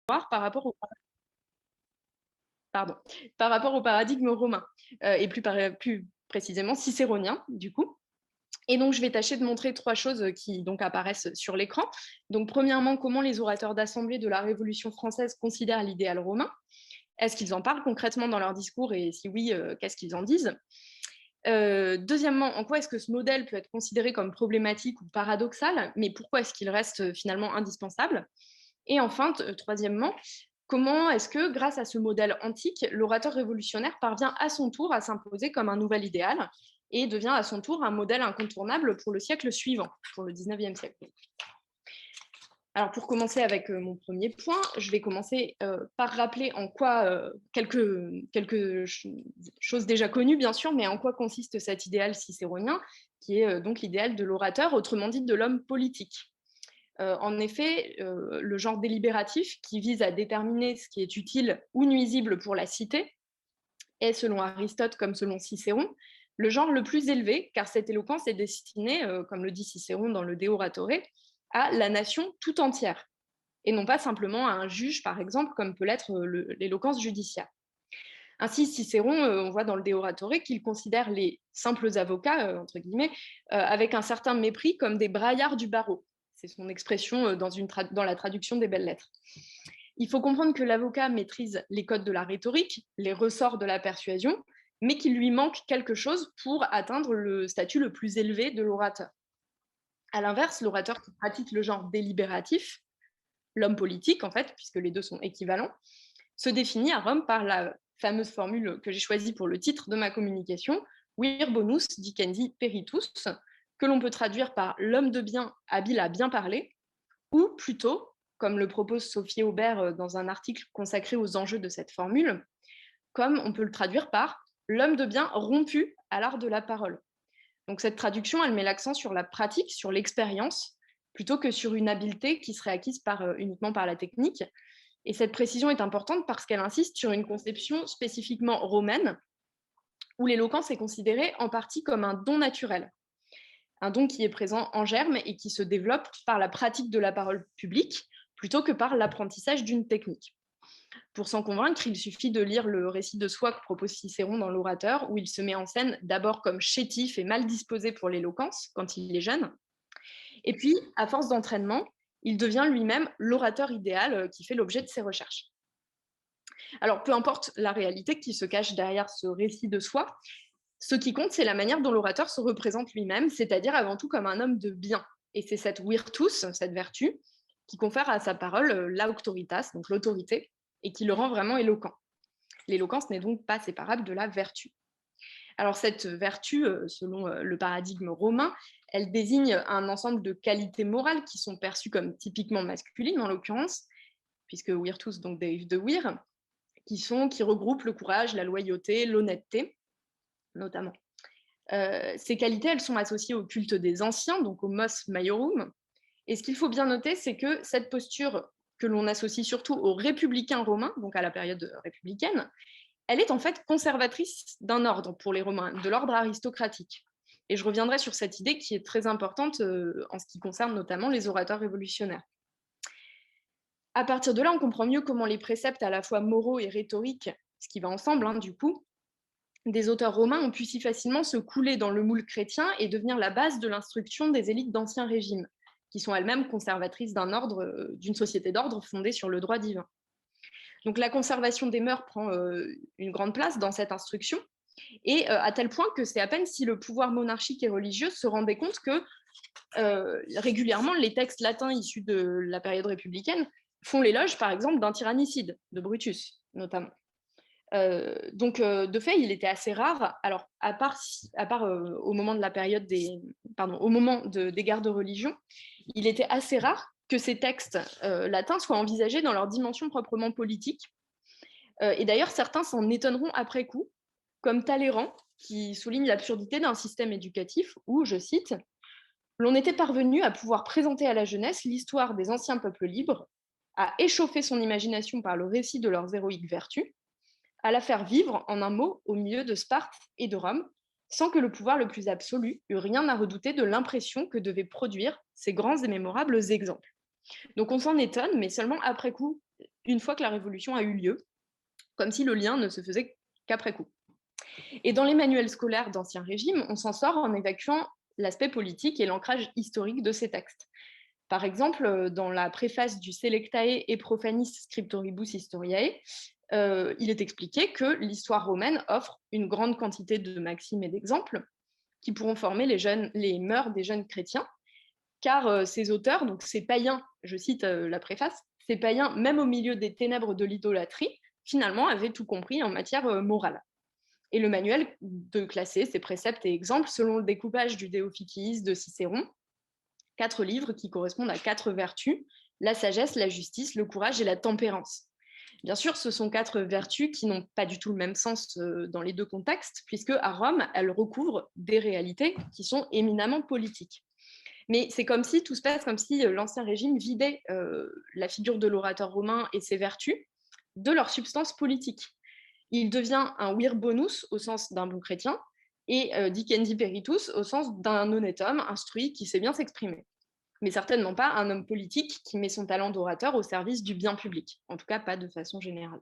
par rapport au, pardon, par rapport au paradigme romain, et plus précisément cicéronien, du coup. Et donc, je vais tâcher de montrer trois choses qui donc apparaissent sur l'écran. Donc, premièrement, comment les orateurs d'assemblée de la Révolution française considèrent l'idéal romain. Est-ce qu'ils en parlent concrètement dans leur discours et si oui, qu'est-ce qu'ils en disent? Deuxièmement, en quoi est-ce que ce modèle peut être considéré comme problématique ou paradoxal, mais pourquoi est-ce qu'il reste finalement indispensable? Et enfin, troisièmement, comment est-ce que, grâce à ce modèle antique, l'orateur révolutionnaire parvient à son tour à s'imposer comme un nouvel idéal et devient à son tour un modèle incontournable pour le siècle suivant, pour le 19e siècle. Alors, pour commencer avec mon premier point, je vais commencer par rappeler en quoi, quelques choses déjà connues, bien sûr, mais en quoi consiste cet idéal cicéronien, qui est donc l'idéal de l'orateur, autrement dit de l'homme politique. En effet, le genre délibératif, qui vise à déterminer ce qui est utile ou nuisible pour la cité, est, selon Aristote comme selon Cicéron, le genre le plus élevé, car cette éloquence est destinée, comme le dit Cicéron dans le De Oratore, à la nation tout entière, et non pas simplement à un juge, par exemple, comme peut l'être l'éloquence judiciaire. Ainsi, Cicéron, on voit dans le De Oratore qu'il considère les simples avocats, entre guillemets, avec un certain mépris comme des braillards du barreau. C'est son expression dans la traduction des belles lettres. Il faut comprendre que l'avocat maîtrise les codes de la rhétorique, les ressorts de la persuasion, mais qu'il lui manque quelque chose pour atteindre le statut le plus élevé de l'orateur. À l'inverse, l'orateur qui pratique le genre délibératif, l'homme politique en fait, puisque les deux sont équivalents, se définit à Rome par la fameuse formule que j'ai choisie pour le titre de ma communication, vir bonus dicendi peritus, que l'on peut traduire par l'homme de bien habile à bien parler, ou plutôt, comme le propose Sophie Aubert dans un article consacré aux enjeux de cette formule, comme on peut le traduire par l'homme de bien rompu à l'art de la parole. Donc cette traduction, elle met l'accent sur la pratique, sur l'expérience, plutôt que sur une habileté qui serait acquise uniquement par la technique. Et cette précision est importante parce qu'elle insiste sur une conception spécifiquement romaine, où l'éloquence est considérée en partie comme un don naturel, un don qui est présent en germe et qui se développe par la pratique de la parole publique, plutôt que par l'apprentissage d'une technique. Pour s'en convaincre, il suffit de lire le récit de soi que propose Cicéron dans l'Orateur, où il se met en scène d'abord comme chétif et mal disposé pour l'éloquence quand il est jeune, et puis, à force d'entraînement, il devient lui-même l'orateur idéal qui fait l'objet de ses recherches. Alors, peu importe la réalité qui se cache derrière ce récit de soi, ce qui compte, c'est la manière dont l'orateur se représente lui-même, c'est-à-dire avant tout comme un homme de bien. Et c'est cette virtus, cette vertu, qui confère à sa parole l'auctoritas, donc l'autorité, et qui le rend vraiment éloquent. L'éloquence n'est donc pas séparable de la vertu. Alors cette vertu, selon le paradigme romain, elle désigne un ensemble de qualités morales qui sont perçues comme typiquement masculines, en l'occurrence, puisque virtus donc dérive de vir, qui regroupent le courage, la loyauté, l'honnêteté, notamment. Ces qualités, elles sont associées au culte des anciens, donc au mos maiorum. Et ce qu'il faut bien noter, c'est que cette posture que l'on associe surtout aux républicains romains, donc à la période républicaine, elle est en fait conservatrice d'un ordre pour les Romains, de l'ordre aristocratique. Et je reviendrai sur cette idée qui est très importante en ce qui concerne notamment les orateurs révolutionnaires. À partir de là, on comprend mieux comment les préceptes à la fois moraux et rhétoriques, ce qui va ensemble du coup, des auteurs romains ont pu si facilement se couler dans le moule chrétien et devenir la base de l'instruction des élites d'anciens régimes, qui sont elles-mêmes conservatrices d'un ordre, d'une société d'ordre fondée sur le droit divin. Donc la conservation des mœurs prend une grande place dans cette instruction, et à tel point que c'est à peine si le pouvoir monarchique et religieux se rendait compte que régulièrement les textes latins issus de la période républicaine font l'éloge, par exemple, d'un tyrannicide, de Brutus notamment. Donc, de fait, il était assez rare. Alors, à part au moment de la période au moment des guerres de religion, il était assez rare que ces textes latins soient envisagés dans leur dimension proprement politique. Et d'ailleurs, certains s'en étonneront après coup, comme Talleyrand, qui souligne l'absurdité d'un système éducatif où, je cite, l'on était parvenu à pouvoir présenter à la jeunesse l'histoire des anciens peuples libres, à échauffer son imagination par le récit de leurs héroïques vertus, à la faire vivre, en un mot, au milieu de Sparte et de Rome, sans que le pouvoir le plus absolu eût rien à redouter de l'impression que devaient produire ces grands et mémorables exemples. Donc on s'en étonne, mais seulement après coup, une fois que la Révolution a eu lieu, comme si le lien ne se faisait qu'après coup. Et dans les manuels scolaires d'Ancien Régime, on s'en sort en évacuant l'aspect politique et l'ancrage historique de ces textes. Par exemple, dans la préface du Selectae et Profanis Scriptoribus Historiae, il est expliqué que l'histoire romaine offre une grande quantité de maximes et d'exemples qui pourront former les mœurs des jeunes chrétiens, car ces auteurs, donc ces païens, je cite la préface, ces païens, même au milieu des ténèbres de l'idolâtrie, finalement avaient tout compris en matière morale. Et le manuel de classer ces préceptes et exemples selon le découpage du Déophyquis de Cicéron, 4 livres qui correspondent à 4 vertus, la sagesse, la justice, le courage et la tempérance. Bien sûr, ce sont 4 vertus qui n'ont pas du tout le même sens dans les deux contextes, puisque à Rome, elles recouvrent des réalités qui sont éminemment politiques. Mais c'est comme si tout se passe comme si l'Ancien Régime vidait la figure de l'orateur romain et ses vertus de leur substance politique. Il devient un vir bonus au sens d'un bon chrétien et dicendi peritus au sens d'un honnête homme instruit qui sait bien s'exprimer. Mais certainement pas un homme politique qui met son talent d'orateur au service du bien public, en tout cas pas de façon générale.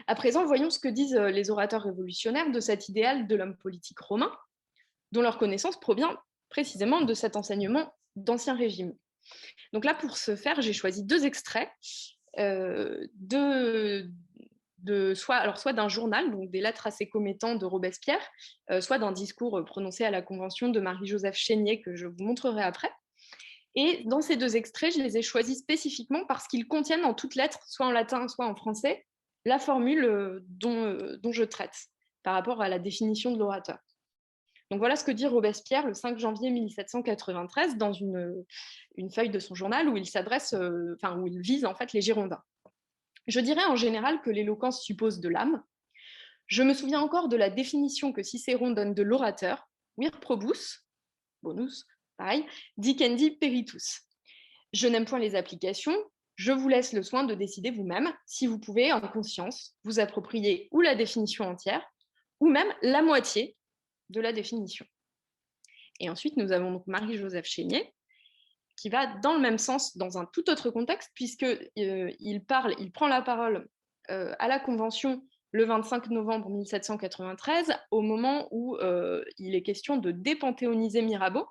À présent, voyons ce que disent les orateurs révolutionnaires de cet idéal de l'homme politique romain, dont leur connaissance provient précisément de cet enseignement d'Ancien Régime. Donc là, pour ce faire, j'ai choisi 2 extraits soit d'un journal, donc des lettres à ses commettants de Robespierre, soit d'un discours prononcé à la Convention de Marie-Joseph Chénier, que je vous montrerai après. Et dans ces 2 extraits, je les ai choisis spécifiquement parce qu'ils contiennent en toutes lettres, soit en latin, soit en français, la formule dont je traite par rapport à la définition de l'orateur. Donc voilà ce que dit Robespierre le 5 janvier 1793 dans une feuille de son journal où il s'adresse, où il vise en fait les Girondins. Je dirais en général que l'éloquence suppose de l'âme. Je me souviens encore de la définition que Cicéron donne de l'orateur, vir probus, bonus, pareil, dicendi peritus. Je n'aime point les applications, je vous laisse le soin de décider vous-même si vous pouvez, en conscience, vous approprier ou la définition entière, ou même la moitié de la définition. Et ensuite, nous avons donc Marie-Joseph Chénier, qui va dans le même sens, dans un tout autre contexte, puisqu'il prend la parole à la Convention le 25 novembre 1793, au moment où il est question de dépanthéoniser Mirabeau,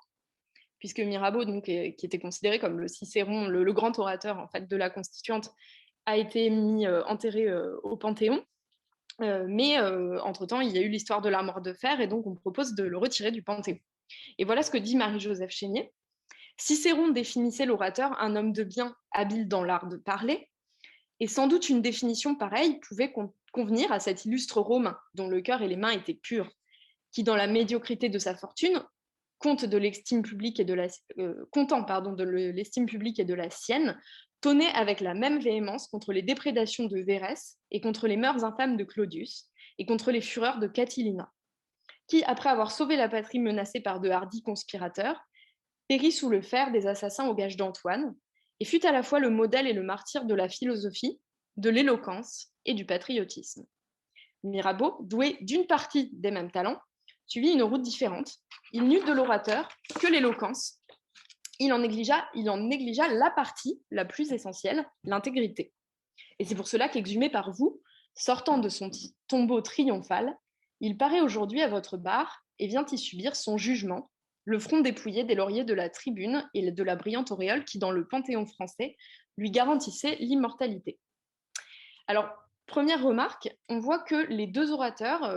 puisque Mirabeau, donc, qui était considéré comme le Cicéron, le grand orateur en fait, de la Constituante, a été enterré au Panthéon. Mais entre-temps, il y a eu l'histoire de l'armoire de fer, et donc on propose de le retirer du Panthéon. Et voilà ce que dit Marie-Joseph Chénier. Cicéron définissait l'orateur un homme de bien, habile dans l'art de parler, et sans doute une définition pareille pouvait convenir à cet illustre Romain, dont le cœur et les mains étaient purs, qui, dans la médiocrité de sa fortune, content de l'estime publique et de la sienne, tonnait avec la même véhémence contre les déprédations de Vérès et contre les mœurs infâmes de Claudius et contre les fureurs de Catilina, qui, après avoir sauvé la patrie menacée par de hardis conspirateurs, périt sous le fer des assassins au gage d'Antoine, et fut à la fois le modèle et le martyr de la philosophie, de l'éloquence et du patriotisme. Mirabeau, doué d'une partie des mêmes talents, suivit une route différente. Il n'eut de l'orateur que l'éloquence. Il en négligea la partie la plus essentielle, l'intégrité. Et c'est pour cela qu'exhumé par vous, sortant de son tombeau triomphal, il paraît aujourd'hui à votre bar et vient y subir son jugement, le front dépouillé des lauriers de la tribune et de la brillante auréole qui, dans le Panthéon français, lui garantissait l'immortalité. Alors, première remarque, on voit que les 2 orateurs,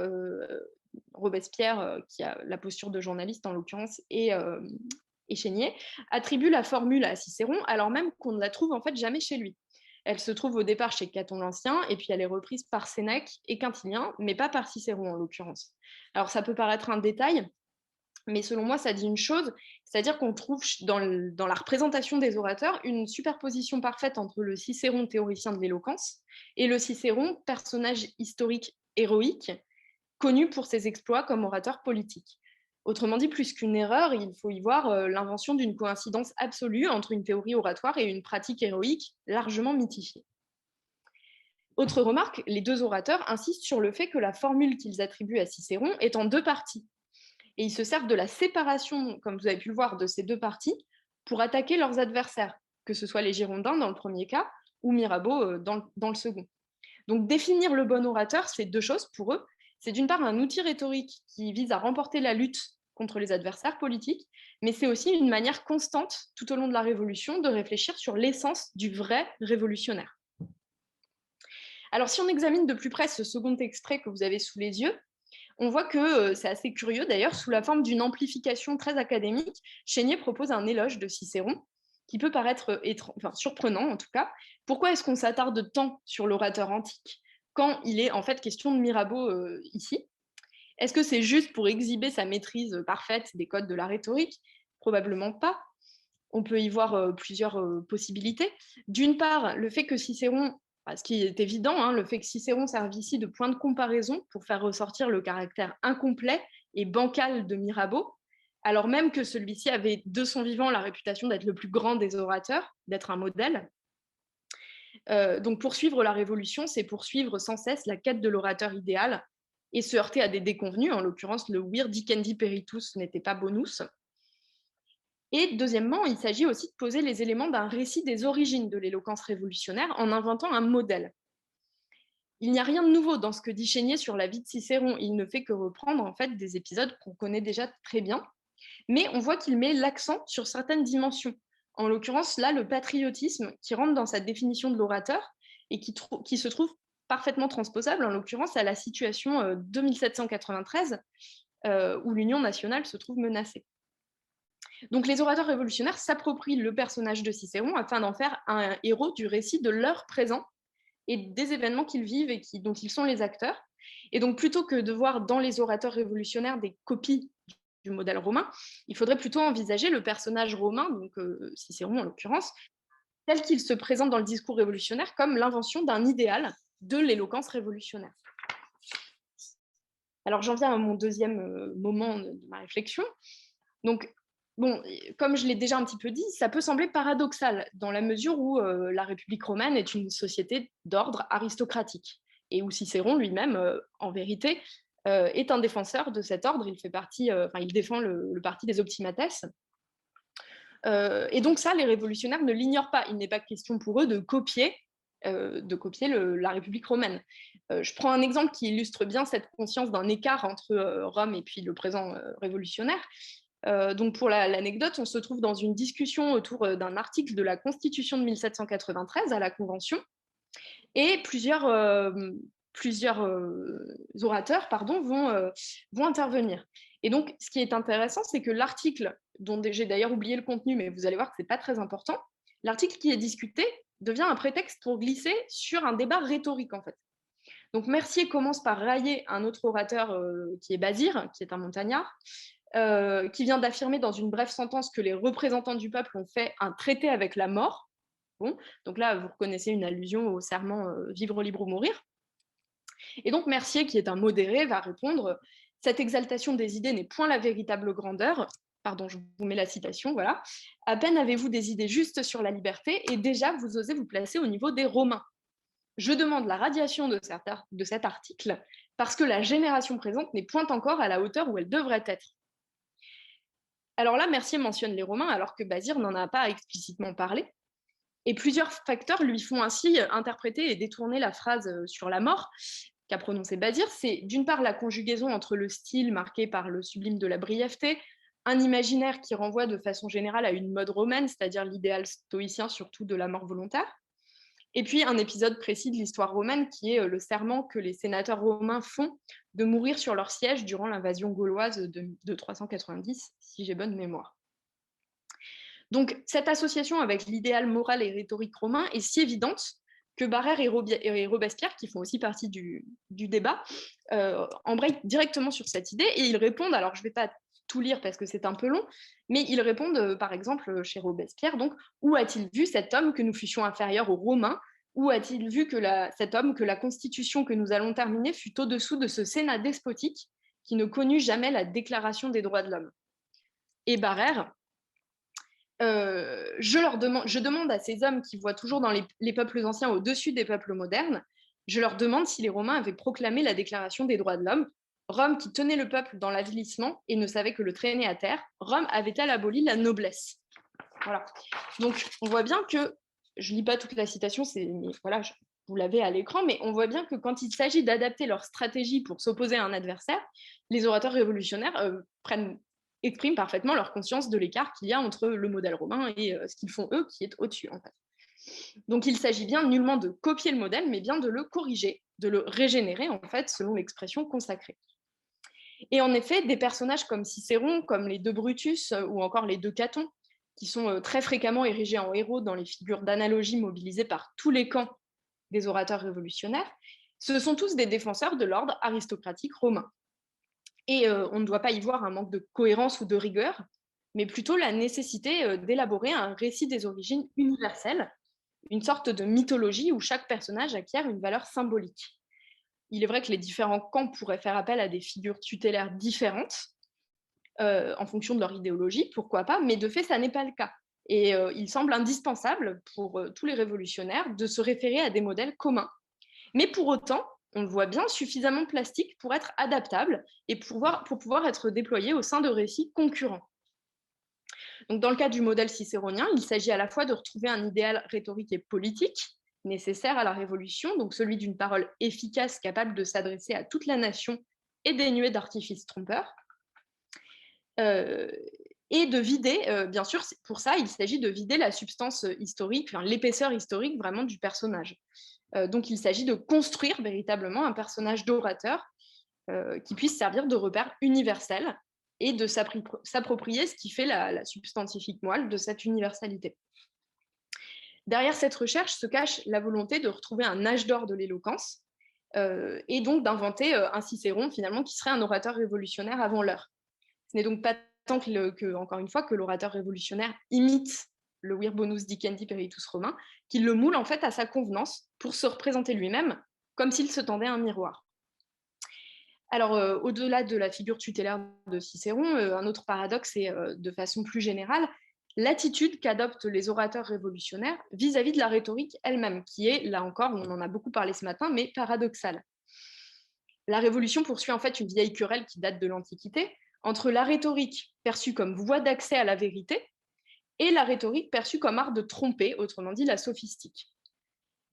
Robespierre, qui a la posture de journaliste en l'occurrence, et Chénier, attribuent la formule à Cicéron, alors même qu'on ne la trouve en fait jamais chez lui. Elle se trouve au départ chez Caton l'Ancien, et puis elle est reprise par Sénèque et Quintilien, mais pas par Cicéron en l'occurrence. Alors ça peut paraître un détail, mais selon moi, ça dit une chose, c'est-à-dire qu'on trouve dans la représentation des orateurs une superposition parfaite entre le Cicéron théoricien de l'éloquence et le Cicéron personnage historique héroïque, connu pour ses exploits comme orateur politique. Autrement dit, plus qu'une erreur, il faut y voir l'invention d'une coïncidence absolue entre une théorie oratoire et une pratique héroïque largement mythifiée. Autre remarque, les 2 orateurs insistent sur le fait que la formule qu'ils attribuent à Cicéron est en 2 parties. Et ils se servent de la séparation, comme vous avez pu le voir, de ces 2 parties pour attaquer leurs adversaires, que ce soit les Girondins dans le premier cas, ou Mirabeau dans le second. Donc définir le bon orateur, c'est deux choses pour eux. C'est d'une part un outil rhétorique qui vise à remporter la lutte contre les adversaires politiques, mais c'est aussi une manière constante tout au long de la Révolution de réfléchir sur l'essence du vrai révolutionnaire. Alors si on examine de plus près ce second extrait que vous avez sous les yeux, on voit que c'est assez curieux d'ailleurs, sous la forme d'une amplification très académique, Chénier propose un éloge de Cicéron qui peut paraître surprenant en tout cas. Pourquoi est-ce qu'on s'attarde tant sur l'orateur antique quand il est en fait question de Mirabeau ici? Est-ce que c'est juste pour exhiber sa maîtrise parfaite des codes de la rhétorique? Probablement pas. On peut y voir plusieurs possibilités. D'une part, le fait que Cicéron, ce qui est évident, hein, le fait que Cicéron serve ici de point de comparaison pour faire ressortir le caractère incomplet et bancal de Mirabeau, alors même que celui-ci avait de son vivant la réputation d'être le plus grand des orateurs, d'être un modèle. Donc poursuivre la Révolution, c'est poursuivre sans cesse la quête de l'orateur idéal et se heurter à des déconvenus, en l'occurrence le vir dicendi peritus n'était pas bonus. Et deuxièmement, il s'agit aussi de poser les éléments d'un récit des origines de l'éloquence révolutionnaire en inventant un modèle. Il n'y a rien de nouveau dans ce que dit Chénier sur la vie de Cicéron, il ne fait que reprendre en fait des épisodes qu'on connaît déjà très bien, mais on voit qu'il met l'accent sur certaines dimensions. En l'occurrence, là, le patriotisme qui rentre dans sa définition de l'orateur et qui se trouve parfaitement transposable, en l'occurrence, à la situation de 1793, où l'Union nationale se trouve menacée. Donc les orateurs révolutionnaires s'approprient le personnage de Cicéron afin d'en faire un héros du récit de leur présent et des événements qu'ils vivent et dont ils sont les acteurs. Et donc plutôt que de voir dans les orateurs révolutionnaires des copies du modèle romain, il faudrait plutôt envisager le personnage romain, donc Cicéron en l'occurrence, tel qu'il se présente dans le discours révolutionnaire comme l'invention d'un idéal de l'éloquence révolutionnaire. Alors j'en viens à mon deuxième moment de ma réflexion. Donc, bon, comme je l'ai déjà un petit peu dit, ça peut sembler paradoxal dans la mesure où la République romaine est une société d'ordre aristocratique et où Cicéron lui-même, en vérité, est un défenseur de cet ordre. Il défend le parti des optimates. Et donc ça, les révolutionnaires ne l'ignorent pas. Il n'est pas question pour eux de copier la République romaine. Je prends un exemple qui illustre bien cette conscience d'un écart entre Rome et puis le présent révolutionnaire. Donc pour l'anecdote, on se trouve dans une discussion autour d'un article de la Constitution de 1793 à la Convention, et plusieurs orateurs vont intervenir. Et donc, ce qui est intéressant, c'est que l'article, dont j'ai d'ailleurs oublié le contenu, mais vous allez voir que ce n'est pas très important, l'article qui est discuté devient un prétexte pour glisser sur un débat rhétorique, en fait. Donc Mercier commence par railler un autre orateur qui est Basire, qui est un montagnard, qui vient d'affirmer dans une brève sentence que les représentants du peuple ont fait un traité avec la mort. Bon, donc là, vous reconnaissez une allusion au serment vivre libre ou mourir. Et donc Mercier, qui est un modéré, va répondre « Cette exaltation des idées n'est point la véritable grandeur ». Pardon, je vous mets la citation, voilà. « À peine avez-vous des idées justes sur la liberté, et déjà vous osez vous placer au niveau des Romains. Je demande la radiation de cet article, parce que la génération présente n'est point encore à la hauteur où elle devrait être. » Alors là, Mercier mentionne les Romains, alors que Basire n'en a pas explicitement parlé. Et plusieurs facteurs lui font ainsi interpréter et détourner la phrase sur la mort qu'a prononcée Basire. C'est d'une part la conjugaison entre le style marqué par le sublime de la brièveté, un imaginaire qui renvoie de façon générale à une mode romaine, c'est-à-dire l'idéal stoïcien surtout de la mort volontaire, et puis un épisode précis de l'histoire romaine qui est le serment que les sénateurs romains font de mourir sur leur siège durant l'invasion gauloise de 390, si j'ai bonne mémoire. Donc cette association avec l'idéal moral et rhétorique romain est si évidente que Barrère et Robespierre, qui font aussi partie du débat, embrayent directement sur cette idée et ils répondent, alors je ne vais pas tout lire parce que c'est un peu long, mais ils répondent par exemple chez Robespierre, donc où a-t-il vu cet homme que nous fussions inférieurs aux Romains? Où a-t-il vu cet homme que la constitution que nous allons terminer fut au-dessous de ce Sénat despotique qui ne connut jamais la déclaration des droits de l'homme? Et Barrère, je demande à ces hommes qui voient toujours dans les peuples anciens au-dessus des peuples modernes, je leur demande si les Romains avaient proclamé la déclaration des droits de l'homme. Rome qui tenait le peuple dans l'avilissement et ne savait que le traîner à terre, Rome avait-elle aboli la noblesse? Voilà. Donc on voit bien que je ne lis pas toute la citation, mais voilà, vous l'avez à l'écran, mais on voit bien que quand il s'agit d'adapter leur stratégie pour s'opposer à un adversaire, les orateurs révolutionnaires expriment parfaitement leur conscience de l'écart qu'il y a entre le modèle romain et ce qu'ils font eux, qui est au-dessus, en fait. Donc il s'agit bien nullement de copier le modèle, mais bien de le corriger, de le régénérer, en fait, selon l'expression consacrée. Et en effet, des personnages comme Cicéron, comme les deux Brutus ou encore les deux Caton, qui sont très fréquemment érigés en héros dans les figures d'analogie mobilisées par tous les camps des orateurs révolutionnaires, ce sont tous des défenseurs de l'ordre aristocratique romain. Et on ne doit pas y voir un manque de cohérence ou de rigueur, mais plutôt la nécessité d'élaborer un récit des origines universelles, une sorte de mythologie où chaque personnage acquiert une valeur symbolique. Il est vrai que les différents camps pourraient faire appel à des figures tutélaires différentes en fonction de leur idéologie, pourquoi pas, mais de fait, ça n'est pas le cas. Et il semble indispensable pour tous les révolutionnaires de se référer à des modèles communs. Mais pour autant, on le voit bien, suffisamment plastiques pour être adaptables et pour pouvoir être déployés au sein de récits concurrents. Donc, dans le cas du modèle cicéronien, il s'agit à la fois de retrouver un idéal rhétorique et politique nécessaire à la Révolution, donc celui d'une parole efficace capable de s'adresser à toute la nation et dénuée d'artifices trompeurs, et de vider, bien sûr, pour ça, il s'agit de vider la substance historique, enfin, l'épaisseur historique vraiment du personnage. Donc il s'agit de construire véritablement un personnage d'orateur qui puisse servir de repère universel et de s'approprier ce qui fait la substantifique moelle de cette universalité. Derrière cette recherche se cache la volonté de retrouver un âge d'or de l'éloquence et donc d'inventer un Cicéron finalement qui serait un orateur révolutionnaire avant l'heure. Ce n'est donc pas tant encore une fois, que l'orateur révolutionnaire imite le vir bonus dicendi peritus romain, qu'il le moule en fait à sa convenance pour se représenter lui-même comme s'il se tendait un miroir. Alors, au-delà de la figure tutélaire de Cicéron, un autre paradoxe est, de façon plus générale, l'attitude qu'adoptent les orateurs révolutionnaires vis-à-vis de la rhétorique elle-même, qui est, là encore, on en a beaucoup parlé ce matin, mais paradoxale. La Révolution poursuit en fait une vieille querelle qui date de l'Antiquité entre la rhétorique perçue comme voie d'accès à la vérité et la rhétorique perçue comme art de tromper, autrement dit la sophistique.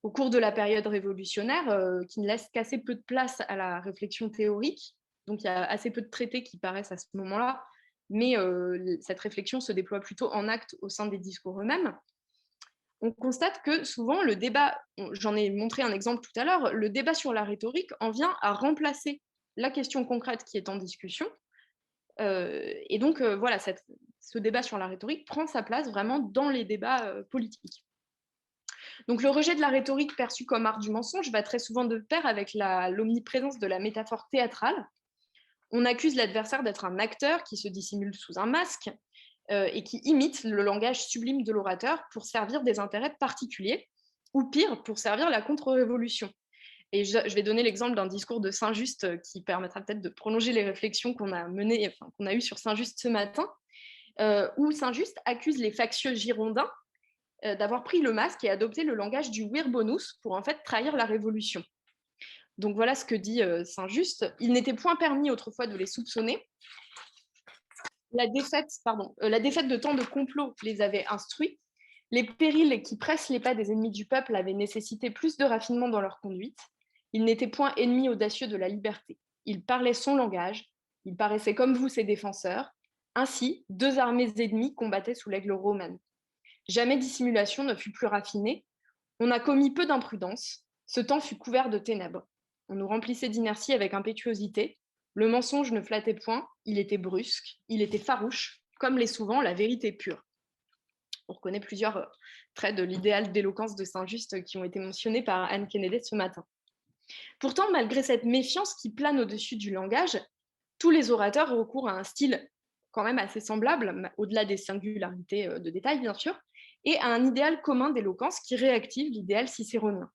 Au cours de la période révolutionnaire, qui ne laisse qu'assez peu de place à la réflexion théorique, donc il y a assez peu de traités qui paraissent à ce moment-là, mais cette réflexion se déploie plutôt en actes au sein des discours eux-mêmes. On constate que souvent le débat, j'en ai montré un exemple tout à l'heure, le débat sur la rhétorique en vient à remplacer la question concrète qui est en discussion. Et donc voilà, ce débat sur la rhétorique prend sa place vraiment dans les débats politiques. Donc le rejet de la rhétorique perçue comme art du mensonge va très souvent de pair avec l'omniprésence de la métaphore théâtrale. On accuse l'adversaire d'être un acteur qui se dissimule sous un masque et qui imite le langage sublime de l'orateur pour servir des intérêts particuliers, ou pire, pour servir la contre-révolution. Et je vais donner l'exemple d'un discours de Saint-Just qui permettra peut-être de prolonger les réflexions qu'on a menées, enfin, qu'on a eues sur Saint-Just ce matin, où Saint-Just accuse les factieux girondins d'avoir pris le masque et adopté le langage du vir bonus pour en fait trahir la révolution. Donc voilà ce que dit Saint-Just. Il n'était point permis autrefois de les soupçonner. La défaite de tant de complots les avait instruits. Les périls qui pressent les pas des ennemis du peuple avaient nécessité plus de raffinement dans leur conduite. Ils n'étaient point ennemis audacieux de la liberté. Ils parlaient son langage. Ils paraissaient comme vous ses défenseurs. Ainsi, deux armées ennemies combattaient sous l'aigle romaine. Jamais dissimulation ne fut plus raffinée. On a commis peu d'imprudence. Ce temps fut couvert de ténèbres. On nous remplissait d'inertie avec impétuosité. Le mensonge ne flattait point, il était brusque, il était farouche, comme l'est souvent la vérité pure. On reconnaît plusieurs traits de l'idéal d'éloquence de Saint-Just qui ont été mentionnés par Anne Kennedy ce matin. Pourtant, malgré cette méfiance qui plane au-dessus du langage, tous les orateurs recourent à un style quand même assez semblable, au-delà des singularités de détail bien sûr, et à un idéal commun d'éloquence qui réactive l'idéal cicéronien.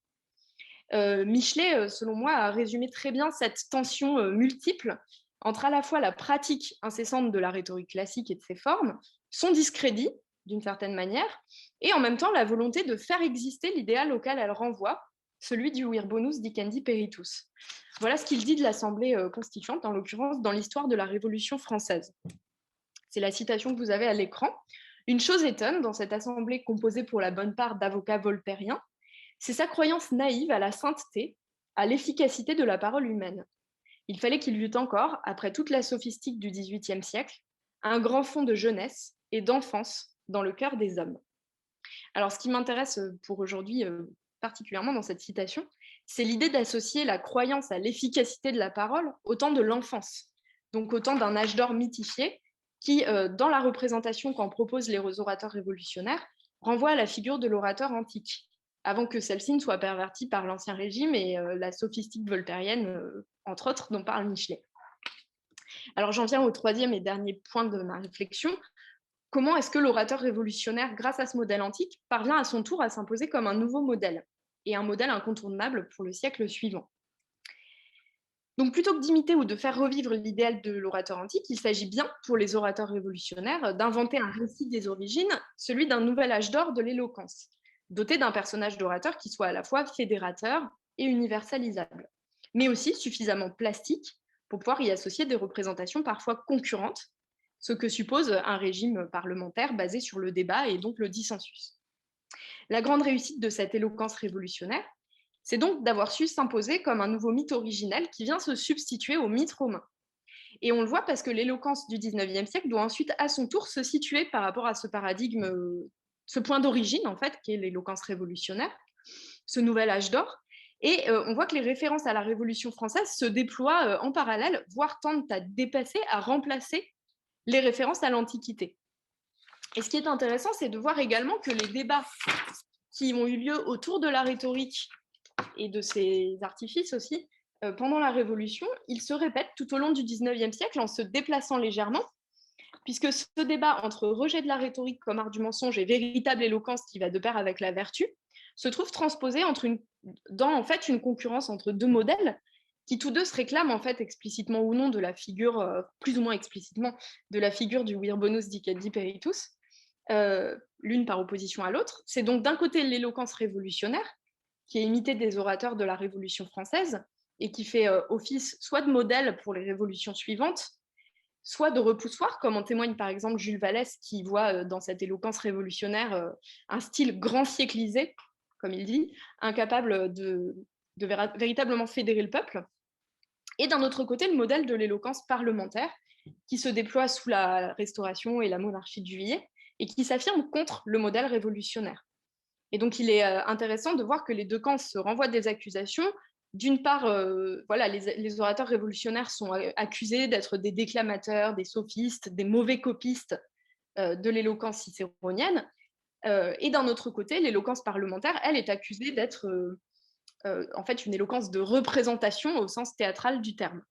Michelet, selon moi, a résumé très bien cette tension multiple entre à la fois la pratique incessante de la rhétorique classique et de ses formes, son discrédit, d'une certaine manière, et en même temps la volonté de faire exister l'idéal auquel elle renvoie, celui du vir bonus dicendi peritus. Voilà ce qu'il dit de l'Assemblée constituante, en l'occurrence dans l'histoire de la Révolution française. C'est la citation que vous avez à l'écran. Une chose étonne dans cette assemblée composée pour la bonne part d'avocats voltairiens, c'est sa croyance naïve à la sainteté, à l'efficacité de la parole humaine. Il fallait qu'il y eût encore, après toute la sophistique du XVIIIe siècle, un grand fond de jeunesse et d'enfance dans le cœur des hommes. Alors, ce qui m'intéresse pour aujourd'hui, particulièrement dans cette citation, c'est l'idée d'associer la croyance à l'efficacité de la parole au temps de l'enfance, donc au temps d'un âge d'or mythifié qui, dans la représentation qu'en proposent les orateurs révolutionnaires, renvoie à la figure de l'orateur antique, avant que celle-ci ne soit pervertie par l'Ancien Régime et la sophistique voltairienne, entre autres, dont parle Michelet. Alors j'en viens au troisième et dernier point de ma réflexion. Comment est-ce que l'orateur révolutionnaire, grâce à ce modèle antique, parvient à son tour à s'imposer comme un nouveau modèle, et un modèle incontournable pour le siècle suivant? Donc plutôt que d'imiter ou de faire revivre l'idéal de l'orateur antique, il s'agit bien, pour les orateurs révolutionnaires, d'inventer un récit des origines, celui d'un nouvel âge d'or de l'éloquence, doté d'un personnage d'orateur qui soit à la fois fédérateur et universalisable, mais aussi suffisamment plastique pour pouvoir y associer des représentations parfois concurrentes, ce que suppose un régime parlementaire basé sur le débat et donc le dissensus. La grande réussite de cette éloquence révolutionnaire, c'est donc d'avoir su s'imposer comme un nouveau mythe originel qui vient se substituer au mythe romain. Et on le voit parce que l'éloquence du XIXe siècle doit ensuite à son tour se situer par rapport à ce paradigme, ce point d'origine en fait, qui est l'éloquence révolutionnaire, ce nouvel âge d'or. Et on voit que les références à la Révolution française se déploient en parallèle, voire tendent à dépasser, à remplacer les références à l'Antiquité. Et ce qui est intéressant, c'est de voir également que les débats qui ont eu lieu autour de la rhétorique et de ses artifices aussi, pendant la Révolution, ils se répètent tout au long du XIXe siècle en se déplaçant légèrement, puisque ce débat entre rejet de la rhétorique comme art du mensonge et véritable éloquence qui va de pair avec la vertu se trouve transposé dans en fait une concurrence entre deux modèles qui tous deux se réclament en fait explicitement ou non de la figure, plus ou moins explicitement, de la figure du vir bonus dicet diperitus, l'une par opposition à l'autre. C'est donc d'un côté l'éloquence révolutionnaire, qui est imitée des orateurs de la Révolution française et qui fait office soit de modèle pour les révolutions suivantes, soit de repoussoir, comme en témoigne par exemple Jules Vallès, qui voit dans cette éloquence révolutionnaire un style grand sièclisé, comme il dit, incapable de véritablement fédérer le peuple. Et d'un autre côté, le modèle de l'éloquence parlementaire, qui se déploie sous la Restauration et la monarchie de Juillet, et qui s'affirme contre le modèle révolutionnaire. Et donc, il est intéressant de voir que les deux camps se renvoient des accusations. D'une part, voilà, les orateurs révolutionnaires sont accusés d'être des déclamateurs, des sophistes, des mauvais copistes de l'éloquence cicéronienne. Et d'un autre côté, l'éloquence parlementaire, elle, est accusée d'être en fait une éloquence de représentation au sens théâtral du terme.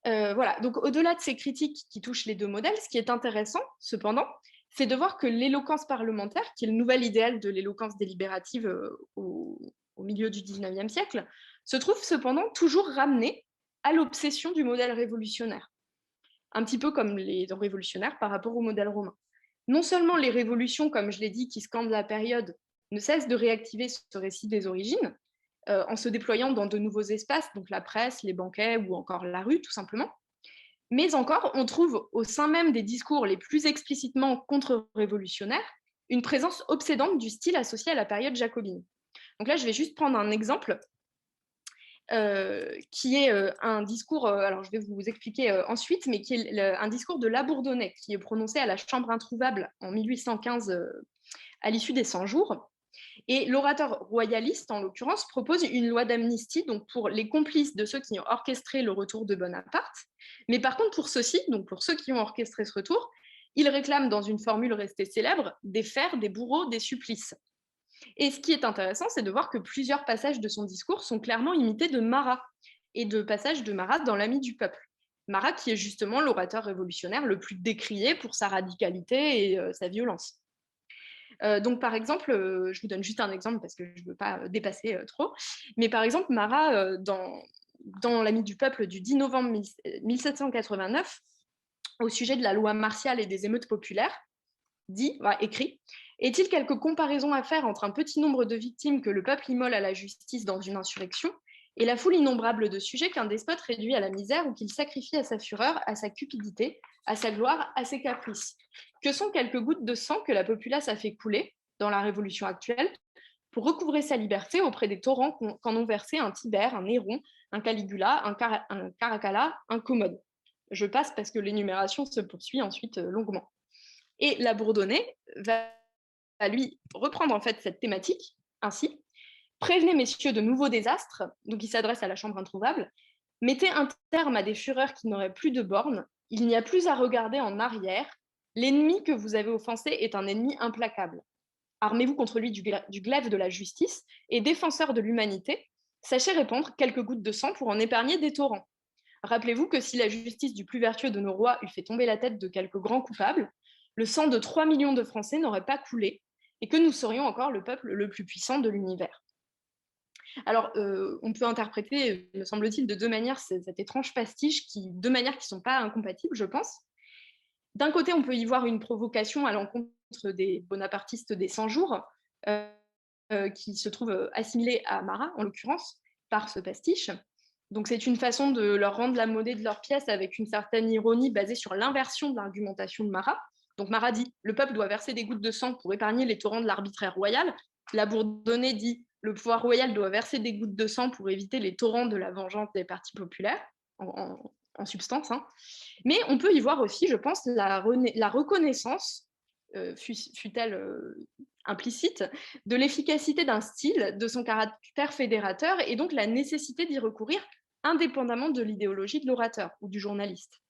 Voilà, donc au-delà de ces critiques qui touchent les deux modèles, ce qui est intéressant, cependant, c'est de voir que l'éloquence parlementaire, qui est le nouvel idéal de l'éloquence délibérative au milieu du XIXe siècle, se trouve cependant toujours ramenée à l'obsession du modèle révolutionnaire, un petit peu comme les révolutionnaires par rapport au modèle romain. Non seulement les révolutions, comme je l'ai dit, qui scandent la période, ne cessent de réactiver ce récit des origines, en se déployant dans de nouveaux espaces, donc la presse, les banquets ou encore la rue, tout simplement. Mais encore, on trouve au sein même des discours les plus explicitement contre-révolutionnaires une présence obsédante du style associé à la période jacobine. Donc là, je vais juste prendre un exemple qui est un discours, alors je vais vous expliquer ensuite, mais qui est un discours de Labourdonnais qui est prononcé à la Chambre introuvable en 1815 à l'issue des 100 jours. Et l'orateur royaliste, en l'occurrence, propose une loi d'amnistie donc pour les complices de ceux qui ont orchestré le retour de Bonaparte. Mais par contre, pour ceux-ci, donc pour ceux qui ont orchestré ce retour, il réclame, dans une formule restée célèbre, des fers, des bourreaux, des supplices. Et ce qui est intéressant, c'est de voir que plusieurs passages de son discours sont clairement imités de Marat, et de passages de Marat dans L'Ami du peuple. Marat qui est justement l'orateur révolutionnaire le plus décrié pour sa radicalité et sa violence. Donc, par exemple, je vous donne juste un exemple parce que je ne veux pas dépasser trop, mais par exemple, Marat, dans L'Ami du peuple du 10 novembre 1789, au sujet de la loi martiale et des émeutes populaires, écrit « Est-il quelque comparaison à faire entre un petit nombre de victimes que le peuple immole à la justice dans une insurrection et la foule innombrable de sujets qu'un despote réduit à la misère ou qu'il sacrifie à sa fureur, à sa cupidité, à sa gloire, à ses caprices. Que sont quelques gouttes de sang que la populace a fait couler dans la Révolution actuelle pour recouvrer sa liberté auprès des torrents qu'en ont versé un Tibère, un Néron, un Caligula, un Caracalla, un Commode. Je passe parce que l'énumération se poursuit ensuite longuement. Et la Bourdonnais va lui reprendre en fait cette thématique ainsi. Prévenez messieurs de nouveaux désastres, donc il s'adresse à la chambre introuvable, mettez un terme à des fureurs qui n'auraient plus de bornes, il n'y a plus à regarder en arrière, l'ennemi que vous avez offensé est un ennemi implacable. Armez-vous contre lui du glaive de la justice et défenseur de l'humanité, sachez répandre quelques gouttes de sang pour en épargner des torrents. Rappelez-vous que si la justice du plus vertueux de nos rois eût fait tomber la tête de quelques grands coupables, le sang de 3 millions de Français n'aurait pas coulé et que nous serions encore le peuple le plus puissant de l'univers. Alors, on peut interpréter, me semble-t-il, de deux manières cet étrange pastiche, deux manières qui ne sont pas incompatibles, je pense. D'un côté, on peut y voir une provocation à l'encontre des bonapartistes des 100 jours, qui se trouvent assimilés à Marat, en l'occurrence, par ce pastiche. Donc, c'est une façon de leur rendre la monnaie de leur pièce avec une certaine ironie basée sur l'inversion de l'argumentation de Marat. Donc, Marat dit « le peuple doit verser des gouttes de sang pour épargner les torrents de l'arbitraire royal ». La Bourdonnais dit « le pouvoir royal doit verser des gouttes de sang pour éviter les torrents de la vengeance des partis populaires », en substance. Hein. Mais on peut y voir aussi, je pense, la reconnaissance, fut-elle implicite, de l'efficacité d'un style, de son caractère fédérateur, et donc la nécessité d'y recourir indépendamment de l'idéologie de l'orateur ou du journaliste.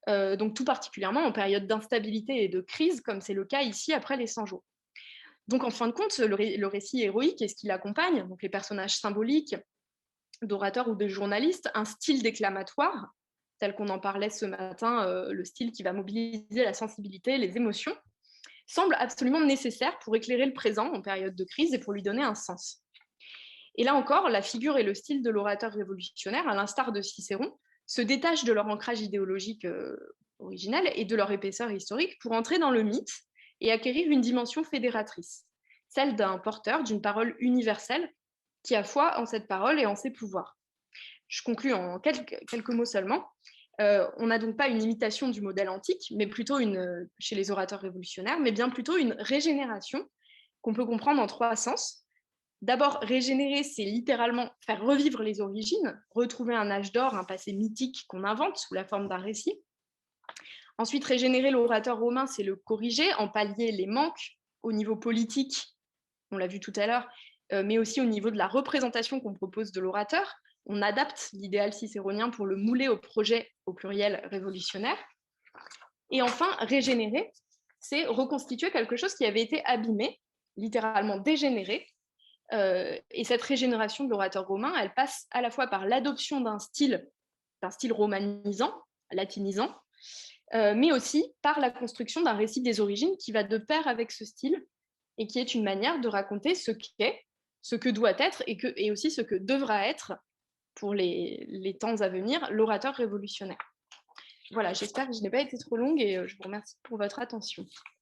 Donc tout particulièrement en période d'instabilité et de crise, comme c'est le cas ici après les 100 jours. Donc en fin de compte, le récit héroïque et ce qui l'accompagne, donc les personnages symboliques d'orateurs ou de journalistes, un style déclamatoire, tel qu'on en parlait ce matin, le style qui va mobiliser la sensibilité, les émotions, semble absolument nécessaire pour éclairer le présent en période de crise et pour lui donner un sens. Et là encore, la figure et le style de l'orateur révolutionnaire, à l'instar de Cicéron, se détachent de leur ancrage idéologique originel et de leur épaisseur historique pour entrer dans le mythe et acquérir une dimension fédératrice, celle d'un porteur d'une parole universelle qui a foi en cette parole et en ses pouvoirs. Je conclus en quelques mots seulement. On n'a donc pas une imitation du modèle antique, mais plutôt chez les orateurs révolutionnaires, mais bien plutôt une régénération qu'on peut comprendre en trois sens. D'abord, régénérer, c'est littéralement faire revivre les origines, retrouver un âge d'or, un passé mythique qu'on invente sous la forme d'un récit. Ensuite, régénérer l'orateur romain, c'est le corriger, en pallier les manques au niveau politique, on l'a vu tout à l'heure, mais aussi au niveau de la représentation qu'on propose de l'orateur. On adapte l'idéal cicéronien pour le mouler au projet, au pluriel, révolutionnaire. Et enfin, régénérer, c'est reconstituer quelque chose qui avait été abîmé, littéralement dégénéré. Et cette régénération de l'orateur romain, elle passe à la fois par l'adoption d'un style romanisant, latinisant, mais aussi par la construction d'un récit des origines qui va de pair avec ce style et qui est une manière de raconter ce qu'est, ce que doit être et aussi ce que devra être pour les temps à venir, l'orateur révolutionnaire. Voilà, j'espère que je n'ai pas été trop longue et je vous remercie pour votre attention.